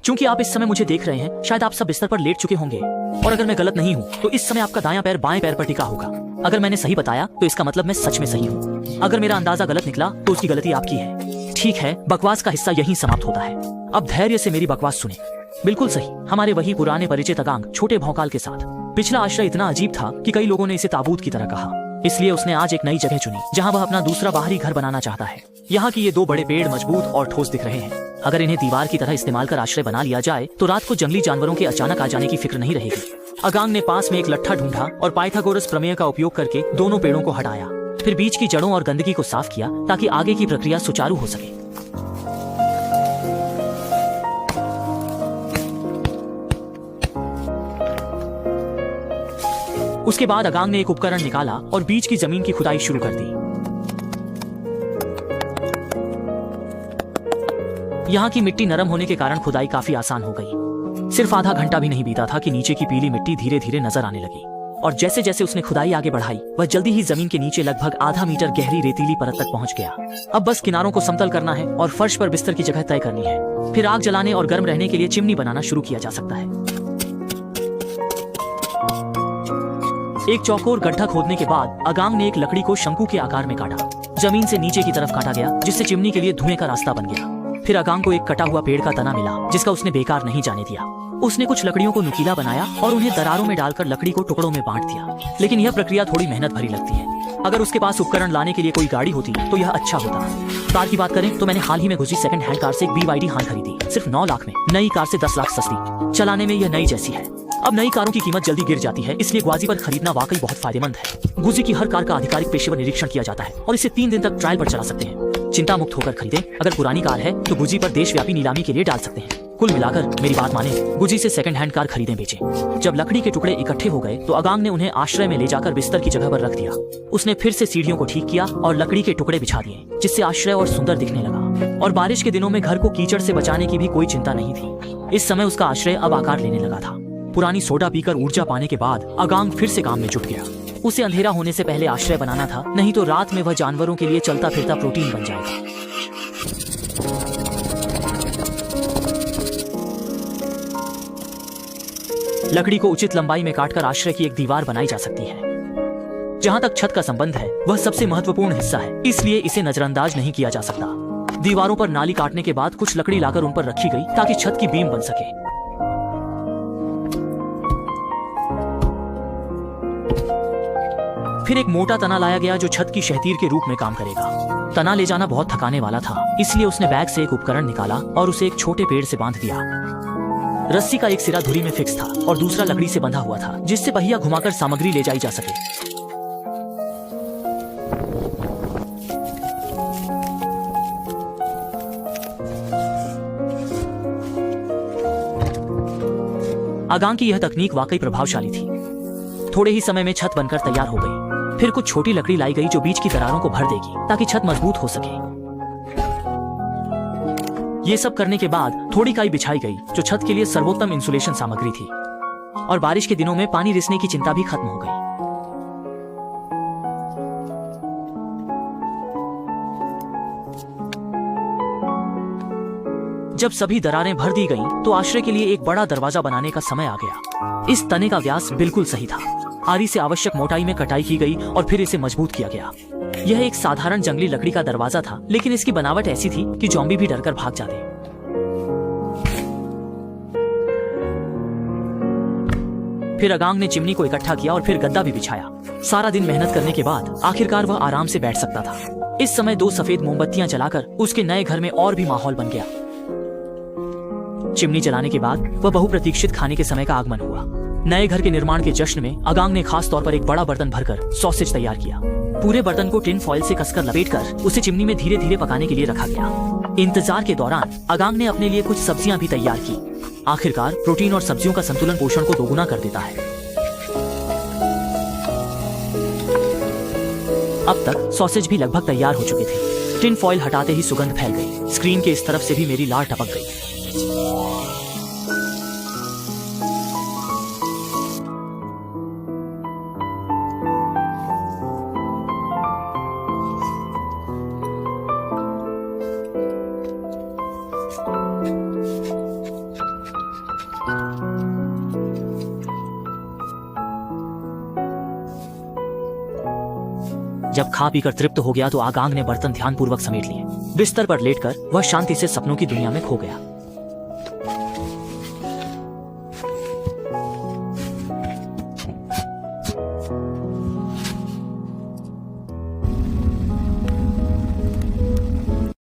क्योंकि आप इस समय मुझे देख रहे हैं, शायद आप सब बिस्तर पर लेट चुके होंगे और अगर मैं गलत नहीं हूँ तो इस समय आपका दायां पैर बाएं पैर पर टिका होगा। अगर मैंने सही बताया तो इसका मतलब मैं सच में सही हूँ। अगर मेरा अंदाजा गलत निकला तो उसकी गलती आपकी है। ठीक है, बकवास का हिस्सा यहीं समाप्त होता है। अब धैर्य से मेरी बकवास सुने। बिल्कुल सही, हमारे वही पुराने परिचित अगांग छोटे भौकाल के साथ। पिछला आश्रय इतना अजीब था कि कई लोगों ने इसे ताबूत की तरह कहा। इसलिए उसने आज एक नई जगह चुनी जहाँ वह अपना दूसरा बाहरी घर बनाना चाहता है। यहाँ की ये दो बड़े पेड़ मजबूत और ठोस दिख रहे हैं। अगर इन्हें दीवार की तरह इस्तेमाल कर आश्रय बना लिया जाए तो रात को जंगली जानवरों के अचानक आ जाने की फिक्र नहीं रहेगी। अगांग ने पास में एक लट्ठा ढूंढा और पाइथागोरस प्रमेय का उपयोग करके दोनों पेड़ों को हटाया। फिर बीच की जड़ों और गंदगी को साफ किया ताकि आगे की प्रक्रिया सुचारू हो सके। उसके बाद अगांग ने एक उपकरण निकाला और बीच की जमीन की खुदाई शुरू कर दी। यहाँ की मिट्टी नरम होने के कारण खुदाई काफी आसान हो गई। सिर्फ आधा घंटा भी नहीं बीता था कि नीचे की पीली मिट्टी धीरे धीरे नजर आने लगी और जैसे जैसे उसने खुदाई आगे बढ़ाई वह जल्दी ही जमीन के नीचे लगभग आधा मीटर गहरी रेतीली परत तक पहुंच गया। अब बस किनारों को समतल करना है और फर्श पर बिस्तर की जगह तय करनी है। फिर आग जलाने और गर्म रहने के लिए चिमनी बनाना शुरू किया जा सकता है। एक चौकोर गड्ढा खोदने के बाद अगांग ने एक लकड़ी को शंकु के आकार में काटा। जमीन से नीचे की तरफ काटा गया जिससे चिमनी के लिए धुएं का रास्ता बन गया। फिर अगांग को एक कटा हुआ पेड़ का तना मिला जिसका उसने बेकार नहीं जाने दिया। उसने कुछ लकड़ियों को नुकीला बनाया और उन्हें दरारों में डालकर लकड़ी को टुकड़ों में बांट दिया। लेकिन यह प्रक्रिया थोड़ी मेहनत भरी लगती है। अगर उसके पास उपकरण लाने के लिए कोई गाड़ी होती तो यह अच्छा होता। कार की बात करें तो मैंने हाल ही में घुसी सेकंड हैंड कार से एक BYD हान खरीदी, सिर्फ 9 लाख में। नई कार से 10 लाख सस्ती। चलाने में यह नई जैसी है। अब नई कारों की कीमत जल्दी गिर जाती है, इसलिए ग्वाजी पर खरीदना वाकई बहुत फायदेमंद है। गुजी की हर कार का आधिकारिक पेशेवर निरीक्षण किया जाता है और इसे 3 दिन तक ट्रायल पर चला सकते हैं। चिंता मुक्त होकर खरीदें। अगर पुरानी कार है तो गुजी पर देशव्यापी नीलामी के लिए डाल सकते हैं। कुल मिलाकर मेरी बात माने, गुजी से सेकंड हैंड कार खरीदें बेचें। जब लकड़ी के टुकड़े इकट्ठे हो गए तो अगांग ने उन्हें आश्रय में ले जाकर बिस्तर की जगह पर रख दिया। उसने फिर से सीढ़ियों को ठीक किया और लकड़ी के टुकड़े बिछा दिए जिससे आश्रय और सुंदर दिखने लगा। और बारिश के दिनों में घर को कीचड़ से बचाने की भी कोई चिंता नहीं थी। इस समय उसका आश्रय अब आकार लेने लगा था। पुरानी सोडा पीकर ऊर्जा पाने के बाद अगांग फिर से काम में जुट गया। उसे अंधेरा होने से पहले आश्रय बनाना था, नहीं तो रात में वह जानवरों के लिए चलता फिरता प्रोटीन बन जाएगा। लकड़ी को उचित लंबाई में काटकर आश्रय की एक दीवार बनाई जा सकती है। जहां तक छत का संबंध है वह सबसे महत्वपूर्ण हिस्सा है, इसलिए इसे नजरअंदाज नहीं किया जा सकता। दीवारों पर नाली काटने के बाद कुछ लकड़ी लाकर उन पर रखी गई ताकि छत की बीम बन सके। फिर एक मोटा तना लाया गया जो छत की शहतीर के रूप में काम करेगा। तना ले जाना बहुत थकाने वाला था, इसलिए उसने बैग से एक उपकरण निकाला और उसे एक छोटे पेड़ से बांध दिया। रस्सी का एक सिरा धुरी में फिक्स था और दूसरा लकड़ी से बंधा हुआ था जिससे पहिया घुमाकर सामग्री ले जाई जा सके। अगांग की यह तकनीक वाकई प्रभावशाली थी। थोड़े ही समय में छत बनकर तैयार हो गई। फिर कुछ छोटी लकड़ी लाई गई जो बीच की दरारों को भर देगी ताकि छत मजबूत हो सके। ये सब करने के बाद थोड़ी काई बिछाई गई जो छत के लिए सर्वोत्तम इंसुलेशन सामग्री थी और बारिश के दिनों में पानी रिसने की चिंता भी खत्म हो गई। जब सभी दरारें भर दी गईं, तो आश्रय के लिए एक बड़ा दरवाजा बनाने का समय आ गया। इस तने का व्यास बिल्कुल सही था। आरी से आवश्यक मोटाई में कटाई की गई और फिर इसे मजबूत किया गया। यह एक साधारण जंगली लकड़ी का दरवाजा था, लेकिन इसकी बनावट ऐसी थी कि ज़ॉम्बी भी डरकर भाग जाते। फिर अगांग ने चिमनी को इकट्ठा किया और फिर गद्दा भी बिछाया। सारा दिन मेहनत करने के बाद आखिरकार वह आराम से बैठ सकता था। इस समय 2 सफेद मोमबत्तियां जलाकर उसके नए घर में और भी माहौल बन गया। चिमनी जलाने के बाद वह बहुप्रतीक्षित खाने के समय का आगमन हुआ। नए घर के निर्माण के जश्न में अगांग ने खास तौर पर एक बड़ा बर्तन भरकर सॉसेज तैयार किया। पूरे बर्तन को टिन फॉइल से कसकर लपेटकर उसे चिमनी में धीरे धीरे पकाने के लिए रखा गया। इंतजार के दौरान अगांग ने अपने लिए कुछ सब्जियां भी तैयार की। आखिरकार प्रोटीन और सब्जियों का संतुलन पोषण को दोगुना कर देता है। अब तक सॉसेज भी लगभग तैयार हो चुके थे। टिन फॉइल हटाते ही सुगंध फैल गई। स्क्रीन के इस तरफ से भी मेरी लार टपक गई। जब खा पीकर तृप्त हो गया तो आगांग ने बर्तन ध्यानपूर्वक समेट लिए। बिस्तर पर लेटकर वह शांति से सपनों की दुनिया में खो गया।